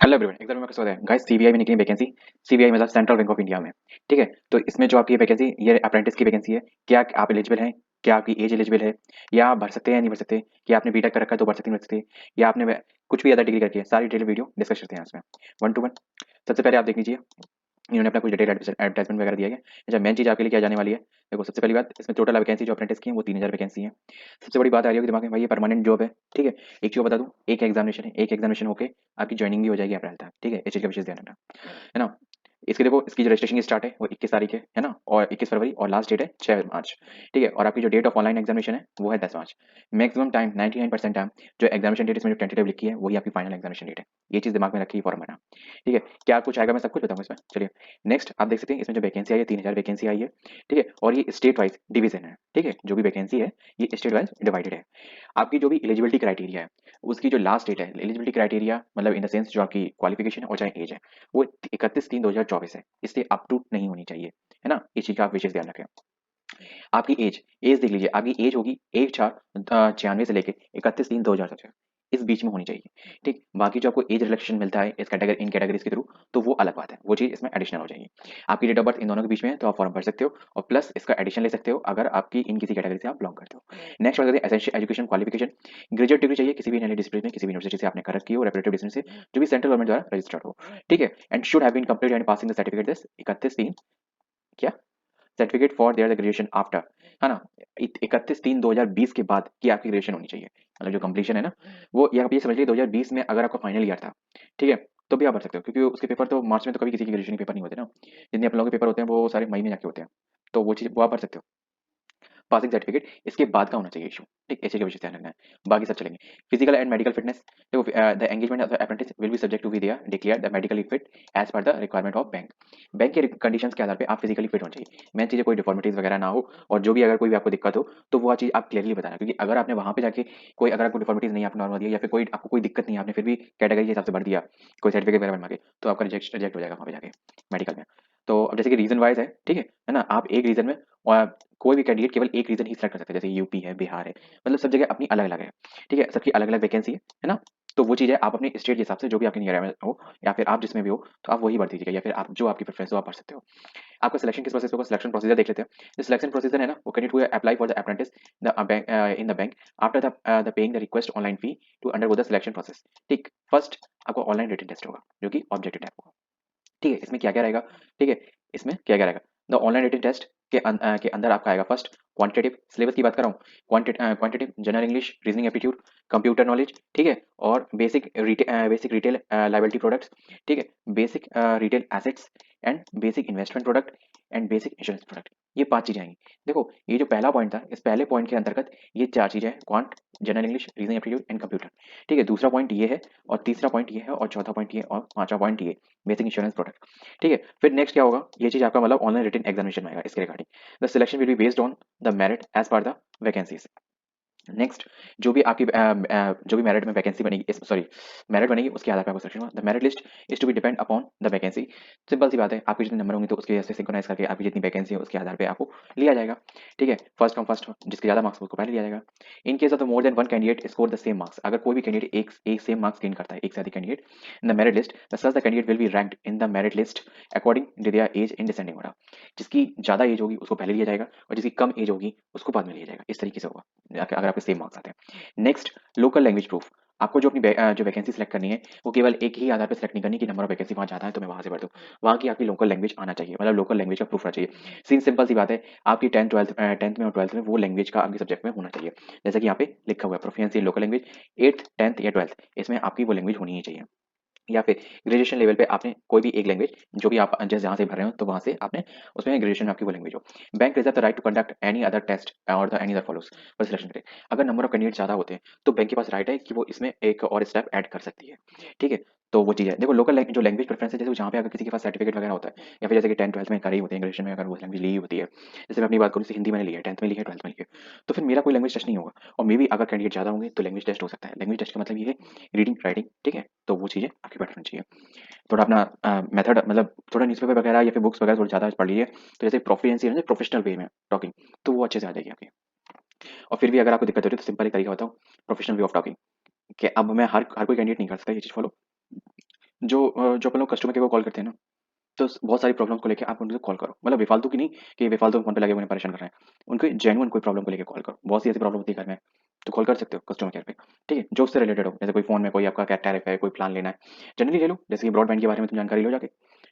Hello everyone, exam में कैसे हैं गाइस? सीबीआई में निकली वैकेंसी। सीबीआई मतलब सेंट्रल बैंक ऑफ इंडिया में। ठीक है, तो इसमें जो आपकी वैकेंसी, ये अप्रेंटिस की वैकेंसी है। क्या आप एलिजिबल हैं? क्या आपकी एज एलिजिबल है? या आप भर सकते हैं या नहीं भर सकते? क्या आपने बीटेक कर रखा है तो भर सकते हैं, नहीं भर सकते? या आपने कुछ भी अदर डिग्री करके है? सारी डिटेल वीडियो डिस्कस करते हैं इसमें, वन टू वन। सबसे पहले आप देख लीजिए, इन्होंने अपना कुछ डिटेल एडवर्टाइजमेंट वगैरह दिया है। अच्छा, मेन चीज़ आपके लिए क्या जाने वाली है? देखो, सबसे पहली बात, इसमें टोटल वैकेंसी जो अप्रेंटिस की है वो 3000 वैकेंसी है। सबसे बड़ी बात आ रही होगी दिमाग में, भाई ये परमानेंट जॉब है। ठीक है, एक चीज़ बता दूं, एक एग्जामिनेशन है, एक एग्जामिनेशन होके आपकी ज्वाइनिंग भी हो जाएगी अप्रैल तक। ठीक है, इस चीज़ का विशेष ध्यान रखना, है ना। इसके देखो, इसकी जो रजिस्ट्रेशन की स्टार्ट है वो 21 तारीख है ना, और 21 फरवरी, और लास्ट डेट है 6 मार्च। ठीक है, और आपकी जो डेट ऑफ ऑनलाइन एग्जामिनेशन है वो है 10 मार्च। मैक्सिमम टाइम 99% टाइम जो एग्जामिनेशन डेट इसमें जो टेंटेटिव लिखी है वही आपकी फाइनल एग्जामिनेशन डेट है। ये चीज़ दिमाग में रखिए फॉर्मेट। ठीक है, क्या कुछ आएगा मैं सब कुछ बताऊंगा इसमें। चलिए, नेक्स्ट आप देख सकते हैं, इसमें जो वैकेंसी आई है 3000 वैकेंसी आई है। ठीक है, और ये स्टेट वाइज डिवीजन है। ठीक है, जो भी वैकेंसी है ये स्टेट वाइज डिवाइडेड है। आपकी जो भी एलिजिबिलिटी क्राइटेरिया है, उसकी जो लास्ट डेट है एलिजिबिलिटी क्राइटेरिया, मतलब इन द सेंस जो आपकी क्वालिफिकेशन है और चाहे एज है, वो 31/3/2024 है। इससे अप टू नहीं होनी चाहिए, है ना। इस चीज का आप विशेष ध्यान रखें। आपकी एज एज देख लीजिए, आपकी एज होगी 1/4/96 से लेके 31/3/2000 तक है, इस बीच में होनी चाहिए। ठीक, बाकी जो आपको एज रिलैक्सेशन मिलता है इस कैटेगरी, इन कैटेगरीज के थ्रू, तो वो अलग बात है, वो चीज इसमें एडिशनल हो जाएगी। आपकी डेट ऑफ बर्थ इन दोनों के बीच में है तो आप फॉर्म भर सकते हो, और प्लस इसका एडिशन ले सकते हो अगर आपकी इन किसी कैटेगरी से आप बिलोंग करते हो। नेक्स्ट बात करते हैं essential education qualification. Graduate degree चाहिए किसी भी नई डिसिप्लिन में, किसी भी यूनिवर्सिटी से आपने कर रखी हो, रेपुटेड डिस्ट्रिक्ट से, जो भी सेंट्रल गवर्नमेंट द्वारा रजिस्टर्ड हो। ठीक है, and should have been complete and passing the certificate this 31/3, क्या, certificate for their graduation after, है ना, 31/3/2020 के बाद की आपकी ग्रेजुएशन होनी चाहिए। मतलब जो कंप्लीशन है ना, वो ये आप ये समझ लीजिए 2020 में अगर आपका फाइनल ईयर था, ठीक है, तो भी आप भर सकते हो, क्योंकि उसके पेपर तो मार्च में तो कभी किसी के ग्रेजुएशन के पेपर नहीं होते ना। जितने आप लोगों के पेपर होते हैं वो सारे मई में जाके होते हैं, तो वो चीज़ वो आप भर सकते हो। पासिंग सर्टिफिकेट इसके बाद का होना चाहिए इशू। ठीक, ऐसे का विशेष ध्यान रखना है, बाकी सब चलेंगे। फिजिकल एंड मेडिकल फिटनेस, देखो the engagement of the apprentice will be subject to be दिया declare the medically fit as per the requirement of bank. Bank के कंडीशंस के आधार पे आप फिजिकली फिट होना चाहिए। मेन चीज़ है कोई डिफॉर्मिटीज वगैरह ना हो, और जो भी अगर कोई भी आपको दिक्कत हो तो वो चीज़ आप क्लियरली बताना, क्योंकि अगर आपने वहाँ पे जाके कोई, अगर आपको डिफॉर्मिटीज नहीं, आपने नॉर्मल दिया, या फिर कोई आपको कोई दिक्कत नहीं है, आपने फिर भी कैटेगरी के हिसाब से भर दिया, कोई सर्टिफिकेट वगैरह बनवा के, तो आपका रिजेक्ट रिजेक्ट हो जाएगा वहाँ पे जाके मेडिकल में। तो अब जैसे कि रीजन वाइज है, ठीक है ना, आप एक रीजन में, और कोई भी कैंडिडेट केवल एक रीजन ही सिलेक्ट कर सकते हैं, जैसे यूपी है, बिहार है, मतलब सब जगह अपनी अलग अलग है। ठीक है, सबकी अलग अलग वैकेंसी है ना। तो वो चीज़ है, आप अपने स्टेट के हिसाब से जो भी आपके नियर में हो, या फिर आप जिसमें भी हो, तो आप वही भर दीजिएगा, या फिर आप जो आपकी प्रेफरेंस हो आप भर सकते हो। आपका सिलेक्शन किस प्रोसेस होगा, सिलेक्शन प्रोसीजर देख लेते हैं। जो सिलेक्शन प्रोसीजर है ना, वो कैंडिडेट हुए apply for the apprentice the bank in the bank after the paying the request online fee to undergo the selection process. ठीक, फर्स्ट आपको ऑनलाइन रिटन टेस्ट होगा जो कि ऑब्जेक्टिव टाइप होगा। ठीक है, इसमें क्या-क्या रहेगा? ठीक है, इसमें क्या-क्या रहेगा? द ऑनलाइन रिटन टेस्ट के अंदर आपका आएगा फर्स्ट क्वांटिटेटिव, सिलेबस की बात कर रहा हूँ, quantitative general English, reasoning aptitude, computer knowledge, ठीक है, और बेसिक रिटेल लायबिलिटी प्रोडक्ट्स, ठीक है, basic retail assets and basic investment product and basic insurance product. ये 5 चीज़ें आएँगी। देखो, ये जो पहला पॉइंट था, इस पहले पॉइंट के अंतर्गत ये 4 चीज़ें हैं, quant, general English, reasoning aptitude and computer. ठीक है, दूसरा पॉइंट ये है, और तीसरा पॉइंट ये है, और चौथा पॉइंट ये, और पाँचवाँ पॉइंट ये, बेसिक इंश्योरेंस प्रोडक्ट। ठीक है, फिर नेक्स्ट क्या होगा, ये चीज़ आपका मतलब ऑनलाइन रिटन एग्जामिनेशन में आएगा इसके regarding. The selection will be based on the merit as per the vacancies. Next, जो भी आपकी जो भी मेरिट में वैकेंसी बनेगी, सॉरी, मेरिट बनेगी, उसके आधार पर आपको सिलेक्शन होगा। The merit list is to be depend upon the vacancy. Simple सी बात है, आपके जितने नंबर होंगे तो उसके हिसाब से सिंक्रोनाइज करके आपकी जितनी वैकेंसी है उसके आधार पे आपको लिया जाएगा। ठीक है, फर्स्ट कम फर्स्ट, जिसके ज़्यादा मार्क्स उसको पहले लिया जाएगा। In case of the more than one candidate score the same marks, अगर कोई भी कैंडिडेट एक एक सेम मार्क्स गेन करता है, एक से अधिक candidate in the merit list, the such the candidate will be ranked in the merit list according to their age in descending order. जिसकी ज़्यादा एज होगी उसको पहले लिया जाएगा, और जिसकी कम एज होगी उसको बाद में लिया जाएगा। इस तरीके से होगा अगर आपके सेम मार्क्स आते हैं। Next, local language proof. आपको जो अपनी जो वैकेंसी सेलेक्ट करनी है वो केवल एक ही आधार पर सेलेक्ट नहीं करनी कि नंबर ऑफ वैकेंसी वहाँ ज़्यादा है तो मैं वहाँ से भर दूँ। वहाँ की आपकी लोकल लैंग्वेज आना चाहिए, मतलब लोकल लैंग्वेज का प्रूफ होना चाहिए। सीन सिंपल सी बात है, आपकी 10th में और 12th में वो लैंग्वेज का आपके सब्जेक्ट में होना चाहिए। जैसे कि यहाँ पे लिखा हुआ है, प्रोफिशिएंसी इन लोकल लैंग्वेज, 8th 10th या 12th, इसमें आपकी वो लैंग्वेज होनी ही चाहिए। या फिर ग्रेजुएशन लेवल पे आपने कोई भी एक लैंग्वेज, जो भी आप जिस जहाँ से भर रहे हो तो वहाँ से आपने, उसमें ग्रेजुएशन में आपकी वो लैंग्वेज हो। Bank reserve the right to conduct any other test और the any other follows for selection criteria. अगर नंबर ऑफ कैंडिडेट ज़्यादा होते हैं तो बैंक के पास राइट है कि वो इसमें एक और स्टेप ऐड कर सकती है। ठीक है, तो वो चीज़ है। देखो, लोकल जो लैंग्वेज प्रेफरेंस है, जैसे जहाँ पे अगर किसी के पास सर्टिफिकेट वगैरह होता है, या फिर जैसे कि 10th 12th में कर ही होते हैं, ग्रेजुएशन में अगर वो लैंग्वेज ली ही होती है, जैसे मैं अपनी बात करूँ, जैसे हिंदी मैंने ली है, 10th में ली है, 12th में ली है, तो फिर मेरा कोई लैंग्वेज टेस्ट नहीं होगा। और मे बी अगर कैंडिडेट ज़्यादा होंगे तो लैंग्वेज टेस्ट हो सकता है। लैंग्वेज टेस्ट का मतलब ये है रीडिंग राइटिंग। ठीक है, तो वो चीज़ें आपकी बेटर होनी चाहिए। थोड़ा अपना मेथड, मतलब थोड़ा न्यूज़पेपर वगैरह या फिर बुक्स वगैरह थोड़ी ज़्यादा पढ़ लीजिए, तो जैसे प्रोफिशिएंसी है ना प्रोफेशनल वे में टॉकिंग, तो वो अच्छे से आ जाएगी आपकी। और फिर भी अगर आपको दिक्कत हो रही है तो सिंपल एक तरीका बताऊँ, प्रोफेशनल वे ऑफ टॉकिंग, कि अब मैं हर हर कोई कैंडिडेट नहीं कर सकता ये चीज़ फॉलो। जो अपन लोग कस्टमर केयर को कॉल करते हैं ना, तो बहुत सारी प्रॉब्लम को लेके आप उनसे कॉल करो, मतलब बेफालतू की नहीं कि बेफालतू फोन पे लगे हुए उन्हें परेशान कर रहे हैं, उनके जेन्युइन कोई प्रॉब्लम को लेके कॉल करो। बहुत सी ऐसी प्रॉब्लम होती है घर में, तो कॉल कर सकते हो कस्टमर केयर पे। ठीक है, जो उससे रिलेटेड हो, जैसे कोई फोन में कोई आपका क्या टैरिफ है, कोई प्लान लेना है, जनरली ले लो। जैसे कि ब्रॉडबैंड के बारे में तुम जानकारी लो जाके,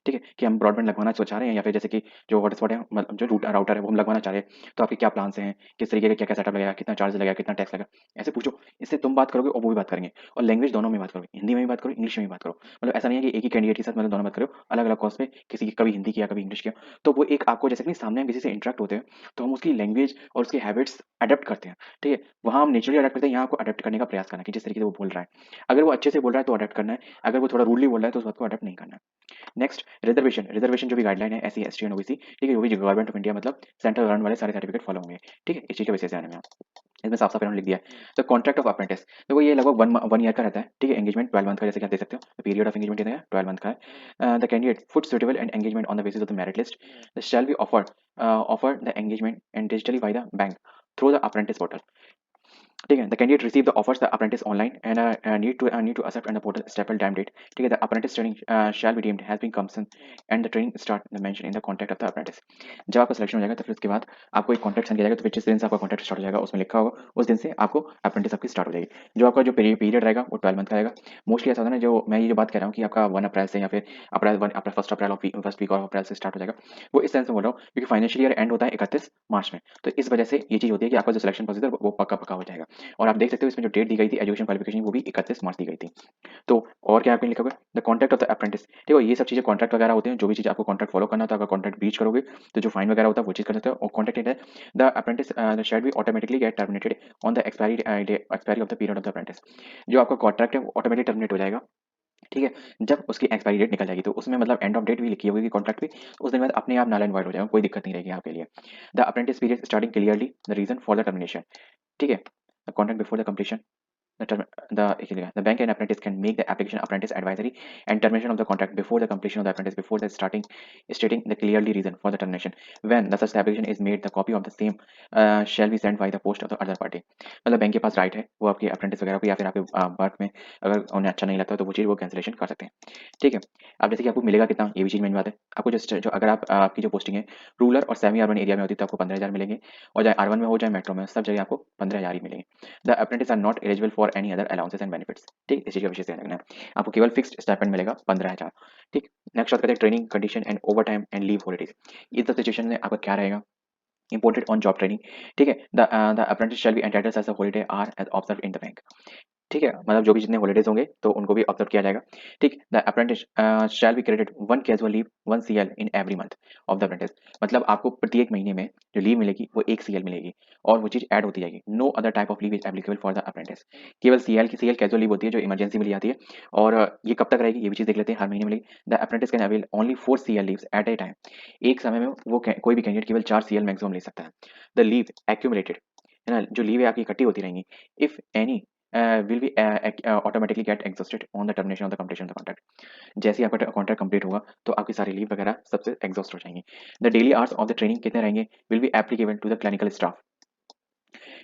ठीक है, कि हम ब्रॉडबैंड लगवाना चाह रहे हैं, या फिर जैसे कि जो हॉटस्पॉट है, मतलब जो राउटर है वो हम लगवाना चाह रहे हैं, तो आपके क्या प्लान हैं, किस तरीके का क्या क्या सेटअप लगेगा, कितना चार्ज लगेगा, कितना टैक्स लगेगा, ऐसे पूछो। इससे तुम बात करोगे और वो भी बात करेंगे, और लैंग्वेज दोनों में बात करोगे, हिंदी में भी बात करो, इंग्लिश में भी बात करो। मतलब ऐसा नहीं है कि एक ही कैंडिडेट के साथ मतलब दोनों बात करो, अलग अलग कॉस्ट पे, किसी की कभी हिंदी किया कभी इंग्लिश किया। तो वो एक आपको, जैसे कि सामने हम किसी से इंटरेक्ट होते हैं, तो हम उसकी लैंग्वेज और उसकी हैबिट्स अडेप्ट करते हैं। ठीक है, वहाँ हम नेचुरली अडेप्ट करते हैं, यहाँ आपको अडेप्ट करने का प्रयास करना है कि जिस तरीके से वो बोल रहा है। अगर वो अच्छे से बोल रहा है तो अडेप्ट करना है, अगर वो थोड़ा रूडली बोल रहा है तो उस बात को अडेप्ट नहीं करना है। Next, reservation. रिजर्वेशन जो भी गाइडलाइन है एससी एसटी एंड ओबीसी, ठीक है, वो भी गवर्नमेंट ऑफ इंडिया मतलब सेंट्रल गवर्नमेंट वाले सारे सर्टिफिकेट फॉलो होंगे। ठीक है, इस चीज के बेसिस से आने में इसमें साफ साफ इन्होंने लिख दिया है। तो कॉन्ट्रैक्ट ऑफ अप्रेंटिस, तो वो ये लगभग वन ईयर का रहता है। ठीक है, एंगेजमेंट 12 मंथ का, जैसे कि आप देख सकते हो पीरियड ऑफ एंगेजमेंट कितना है, 12 मंथ का है। The candidate foot suitable and engagement on the basis of the merit list shall be offer the engagement and digitally by the bank through the apprentice portal. ठीक है, the candidate receive the offers the apprentice online and need to accept and the portal staple time date. ठीक है, the apprentice training shall be deemed has been completed and the training start the mention in the contract of the apprentice. जब आपका selection हो जाएगा तो फिर उसके बाद आपको एक कॉन्ट्रैक्ट सेंड किया जाएगा, तो फिर जिस दिन से आपका कॉन्ट्रैक्ट स्टार्ट हो जाएगा उसमें लिखा होगा उस दिन से आपको अप्रेंटिस आपकी स्टार्ट हो जाएगी। जो आपका जो पीरियड रहेगा वो 12 मंथ का रहेगा। मोस्टली ऐसा होता है ना, जो मैं ये जो बात कर रहा हूँ कि आपका 1 अप्रैल से या फिर अप्रैल फर्स्ट अप्रैल और फर्स्ट वीक ऑफ अप्रैल से स्टार्ट हो जाएगा, वो इस सेंस में बोल रहा हूँ क्योंकि फाइनेंशियल ईयर एंड होता है 31 मार्च में। तो इस वजह से ये चीज़ होती है कि आपका जो सिलेक्शन प्रोसीजर वो पक्का पक्का हो जाएगा। और आप देख सकते हो इसमें जो डेट दी गई थी एजुकेशन क्वालिफिकेशन वो भी 31 मार्च दी गई थी। तो और क्या आपने लिखा हुआ है, the contract of the apprentice. देखो ये सब चीज़ें कॉन्ट्रैक्ट वगैरह होते हैं, जो भी चीज़ आपको कॉन्ट्रैक्ट फॉलो करना होता है, अगर कॉन्ट्रैक्ट ब्रीच करोगे तो जो फाइन वगैरह होता है वो चीज़ कर सकते हो। और कॉन्ट्रैक्ट है the apprentice shall be automatically gate terminated on the expiry of the period of the apprentice. जो आपका कॉन्ट्रैक्ट है वो ऑटोमेटिक टर्मिनेट हो जाएगा। ठीक है, जब उसकी एक्सपायरी डेट निकल जाएगी तो उसमें मतलब एंड ऑफ डेट भी लिखी होगी कॉन्ट्रैक्ट पे, उस दिन बाद अपने आप नल एंड वॉइड हो जाएगा, कोई दिक्कत नहीं रहेगी आपके लिए। The apprentice period starting clearly the reason for the termination. ठीक है, the contract before the completion the bank and apprentice can make the application apprentice advisory and termination of the contract before the completion of the apprentice before the starting stating the clearly reason for the termination. When the such application is made, the copy of the same shall be sent by the post of the other party. मतलब bank के पास right है वो आपके apprentice वगैरह को या फिर आपके वर्क में अगर उन्हें अच्छा नहीं लगता तो वो चीज़ वो कैंसिलेशन कर सकते हैं। ठीक है, अब जैसे कि आपको मिलेगा कितना, ये भी चीज़ मेन बात है। आपको जो अगर आपकी जो पोस्टिंग है रूरल और सेमी अर्बन एरिया में होती है तो आपको 15,000 मिलेंगे, और चाहे अर्बन में हो चाहे मेट्रो में, सब जगह आपको 15,000 ही मिलेंगे। The apprentice are not eligible for any other allowances and benefits. ठीक, इस चीज़ का विशेष ध्यान रखना है, आपको केवल फिक्स्ड स्टाइपेंड मिलेगा 15,000। ठीक, नेक्स्ट बात करते हैं training condition and over time and leave holidays. इस सिचुएशन में आपका क्या रहेगा, इंपोर्टेड ऑन जॉब ट्रेनिंग। ठीक है, the apprentice shall be entitled as a holiday are as observe in the bank. ठीक है, मतलब जो भी जितने हॉलिडेज होंगे तो उनको भी ऑब्जर्व किया जाएगा। ठीक, the apprentice shall B credit 1 casual leave 1 CL in every month of the apprentice. मतलब आपको प्रत्येक महीने में जो लीव मिलेगी वो 1 CL मिलेगी, और वो चीज़ ऐड होती जाएगी। No other type of leave is applicable for the apprentice. केवल CL कैजुअल लीव होती है जो इमरजेंसी में ली जाती है, और ये कब तक रहेगी ये भी चीज़ देख लेते हैं, हर महीने मिलेगी। The apprentice can avail only 4 CL leaves eight A time. एक समय में वो कोई भी कैंडिडेट केवल 4 CL मैक्सिमम ले सकता है। द लीव एक्यूमुलेटेड, है ना, जो लीव है आपकी इकट्ठी होती रहेंगी, if any will be automatically get exhausted on the termination of the completion of the contract। जैसे ही आपका कॉन्ट्रैक्ट कंप्लीट होगा तो आपकी सारी लीव वगैरह सबसे एग्जॉस्ट हो जाएंगी। The daily hours of the training कितने रहेंगे, will be applicable to the clinical staff,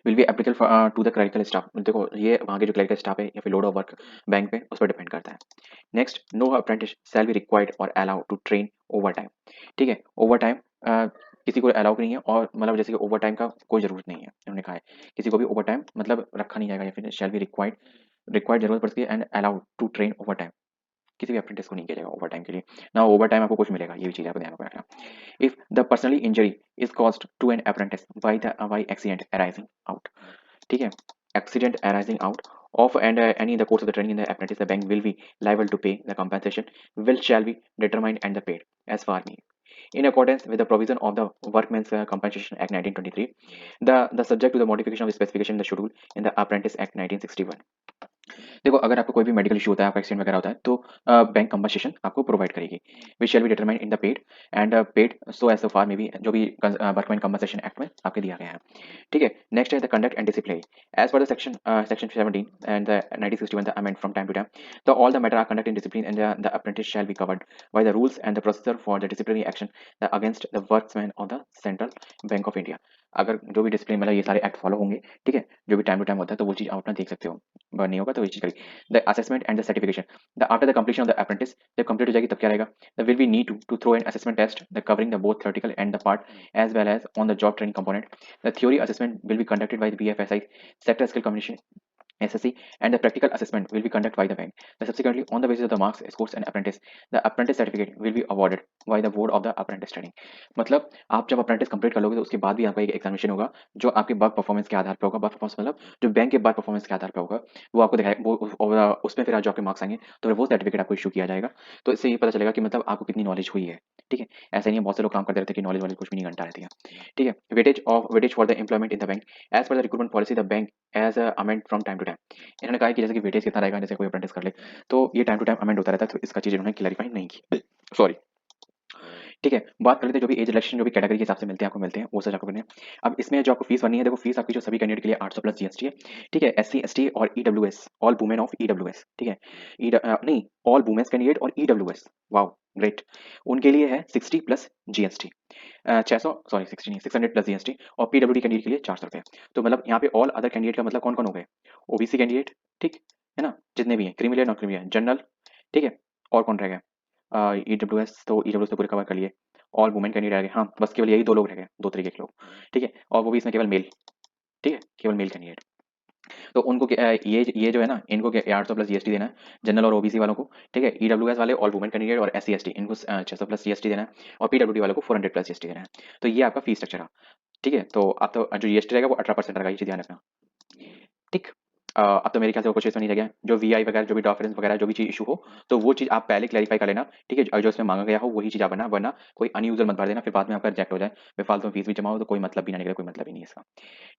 will be applicable to the clinical staff. देखो ये वहाँ के जो क्लिनिकल स्टाफ है या फिर लोड ऑफ वर्क बैंक पे उस पर डिपेंड करता है। Next, no apprentice shall be required और allow to train over time. ठीक है, ओवर टाइम किसी को अलाउ नहीं है, और मतलब जैसे कि ओवर टाइम का कोई जरूरत नहीं है, उन्होंने कहा है किसी को भी ओवर टाइम मतलब रखा नहीं जाएगा, या फिर शैल बी रिक्वायर्ड, रिक्वायर्ड जरूरत पड़ती है and allowed to train over time, किसी भी अप्रेंटिस को नहीं किया जाएगा ओवर टाइम के लिए ना, ओवर टाइम आपको कुछ मिलेगा, ये भी चीज़ आपको ध्यान रखना। If the personally injury is caused to an apprentice by accident arising out. ठीक है, accident arising out of and any in the course of the training in the apprentice, the bank will be liable to pay the compensation will shall be determined and the paid as far need in accordance with the provision of the Workmen's Compensation Act 1923, the subject to the modification of specification in the schedule in the Apprentice Act 1961। देखो अगर आपको कोई भी medical issue होता है, आपका accident वगैरह होता है, तो बैंक कंपनसेशन आपको प्रोवाइड करेगी, which shall be determined in the paid and paid so as far में भी जो भी वर्कमैन कंपनसेशन एक्ट में आपके दिया गया है। ठीक है, नेक्स्ट है the conduct and discipline as per the section 17 and the 1961 the amend from time to time, तो all the matter are conduct in discipline and the apprentice shall be covered by the rules and the procedure for the disciplinary action against the workmen of the Central Bank of India. अगर जो भी discipline मतलब ये सारे act follow होंगे, ठीक है, जो भी टाइम टू टाइम होता है तो वो चीज़ आप अपना देख सकते हो, नहीं होगा तो वही चीज़ करेगी। The assessment and the certification, the after the completion of the apprentice, जब कंप्लीट हो जाएगी तब क्या रहेगा, the will be need to throw an assessment test the covering the both theoretical and the part as well as on the job training component. The theory assessment will be conducted by the BFSI sector skill combination SSC, and the practical assessment will be conducted by the bank. The subsequently, on the basis of the marks, scores, and apprentice, the apprentice certificate will be awarded by the board of the apprentice training. मतलब आप जब apprentice complete कर लोगे तो उसके बाद भी आपका एक एग्जामिनेशन होगा जो आपके वर्क परफॉर्मेंस के आधार पर होगा। वर्क परफॉर्मेंस मतलब जो बैंक के वर्क परफॉर्मेंस के आधार पर होगा, वो आपको दिखाए वो उसमें फिर जो आपके मार्क्स आएंगे तो फिर वो सर्टिफिकेट आपको इशू किया जाएगा। तो इससे ये पता चलेगा कि मतलब आपको कितनी नॉलेज हुई है। ठीक है, ऐसा नहीं है बहुत से लोग काम करते रहते हैं कि नॉलेज वाले कुछ भी नहीं घंटा रहती है। ठीक है, weightage for the employment in the bank as per the recruitment policy the bank as amend from time to time. इन्होंने कहा है कि जैसे कि वेटेज कितना रहेगा, जैसे कोई अप्रेंटिस कर ले तो ये टाइम टू टाइम अमेंड होता रहता है, तो इसका चीज़ इन्होंने क्लैरिफाई नहीं की। सॉरी। ठीक है, बात कर लेते हैं जो भी एज रिलैक्सेशन जो भी कैटेगरी के हिसाब से मिलते हैं, आपको मिलते हैं वो सब आपको करने हैं। अब इसमें जो आपको फीस भरनी है, देखो फीस आपकी जो सभी कैंडिडेट के लिए 800 प्लस जीएसटी है। ठीक है, SC ST और EWS, all women of EWS। ठीक है, नहीं, ऑल वुमेन्स कैंडिडेट और EWS, वाओ ग्रेट, उनके लिए है 60 प्लस जीएसटी, 600 सॉरी 60 नहीं 600 प्लस जीएसटी, और PWD कैंडिडेट के लिए 400 रुपये। तो मतलब यहाँ पे ऑल अदर कैंडिडेट का मतलब कौन कौन हो गए, OBC कैंडिडेट, ठीक है ना, जितने भी हैं, क्रीमी नॉन क्रीमी जनरल, ठीक है, और कौन रह गया, EWS, तो EWS तो पूरे कवर कर लिए। ऑल वुमेन कैंडिडेट रह गए, हाँ बस केवल यही दो लोग रह गए, दो तरीके के लोग। ठीक है, और वो भी इसमें केवल मेल। ठीक है, केवल मेल कैंडिडेट। तो उनको ये जो है ना, इनको 800 प्लस जीएसटी देना है, जनरल और ओबीसी वालों को। ठीक है, EWS वाले, ऑल वुमेन कैंडिडेट और SC ST इनको 600 प्लस जीएसटी देना है, और PWD वालों को 400 प्लस जीएसटी देना है। तो ये आपका फीस स्ट्रक्चर है। ठीक है, तो आप तो जो जीएसटी रहेगा वो 18% रहेगा, ये चीज़ ध्यान रखना। ठीक। अब तो मेरे ख्याल से और कुछ इसमें नहीं रह गया, जो वीआई वगैरह जो भी डॉक्यूमेंट्स वगैरह जो भी चीज़ इशू हो, तो वो चीज़ आप पहले क्लैरिफाई कर लेना। ठीक है, और जो इसमें मांगा गया हो वही चीज़ आप भरना, वरना कोई अनयूजुअल मत भर देना, फिर बाद में आपका रिजेक्ट हो जाए, फिर फालतू में फीस भी जमा हो तो कोई मतलब भी ना निकले, कोई मतलब ही नहीं है इसका।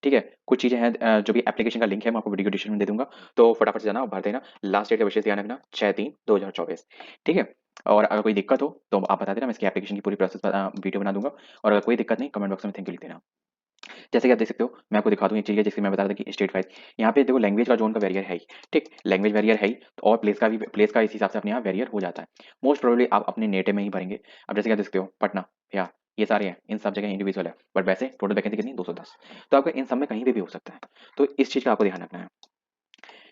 ठीक है, कुछ चीज़ें हैं जो भी एप्लीकेशन का लिंक है मैं आपको वीडियो डिस्क्रिप्शन में दे दूंगा, तो फटाफट से जाना और भर देना। लास्ट डेट का विशेष ध्यान रखना 6/3/2024। ठीक है, और अगर कोई दिक्कत हो तो आप बता देना, मैं इसकी एप्लीकेशन की पूरी प्रोसेस वीडियो बना दूंगा, और अगर कोई दिक्कत नहीं कमेंट बॉक्स में थैंक यू लिख देना। जैसे कि आप देख सकते हो, मैं आपको दिखा दूँ एक चीज़ है, जैसे मैं बता रहा था कि स्टेट वाइज़ यहाँ पे देखो लैंग्वेज का ज़ोन का बैरियर है ही, ठीक? लैंग्वेज बैरियर है ही, तो और प्लेस का इस हिसाब से अपने यहाँ बैरियर हो जाता है। मोस्ट प्रोबेबली आप अपने नेटिव में ही भरेंगे। अब जैसे कि आप देख सकते हो पटना, या ये सारे हैं, इन सब जगह इंडिविजुअल है, बट वैसे टोटल वैकेंसी कितनी 210, तो आपका इन सब में कहीं पे भी हो सकता है। तो इस चीज़ का आपको ध्यान रखना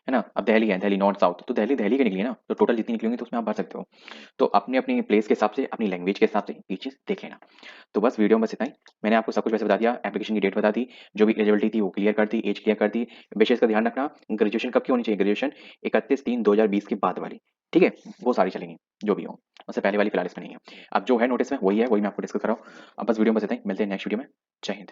है ना? अब दिल्ली है, दिल्ली नॉर्थ साउथ, तो दिल्ली दिल्ली की निकली है ना, तो टोटल जितनी निकली होंगी तो उसमें आप भर सकते हो। तो अपने अपनी प्लेस के हिसाब से, अपनी लैंग्वेज के हिसाब से ये चीज़ देख लेना। तो बस वीडियो में बस इतना ही। मैंने आपको सब कुछ वैसे बता दिया, एप्लीकेशन की डेट बता दी, जो भी एलिजिबिलिटी थी वो क्लियर कर दी, एज क्लियर कर दी। विशेष का ध्यान रखना, ग्रेजुएशन कब की होनी चाहिए, ग्रेजुएशन 31/3/2020 के बाद वाली। ठीक है, वो सारी चलेंगी जो भी हो, उससे पहले वाली फिलहाल इसमें नहीं है। अब जो है नोटिस में वही है, वही मैं आपको डिस्कस कर रहा हूँ। अब बस वीडियो में बस इतना ही, मिलते हैं नेक्स्ट वीडियो में। जय हिंद।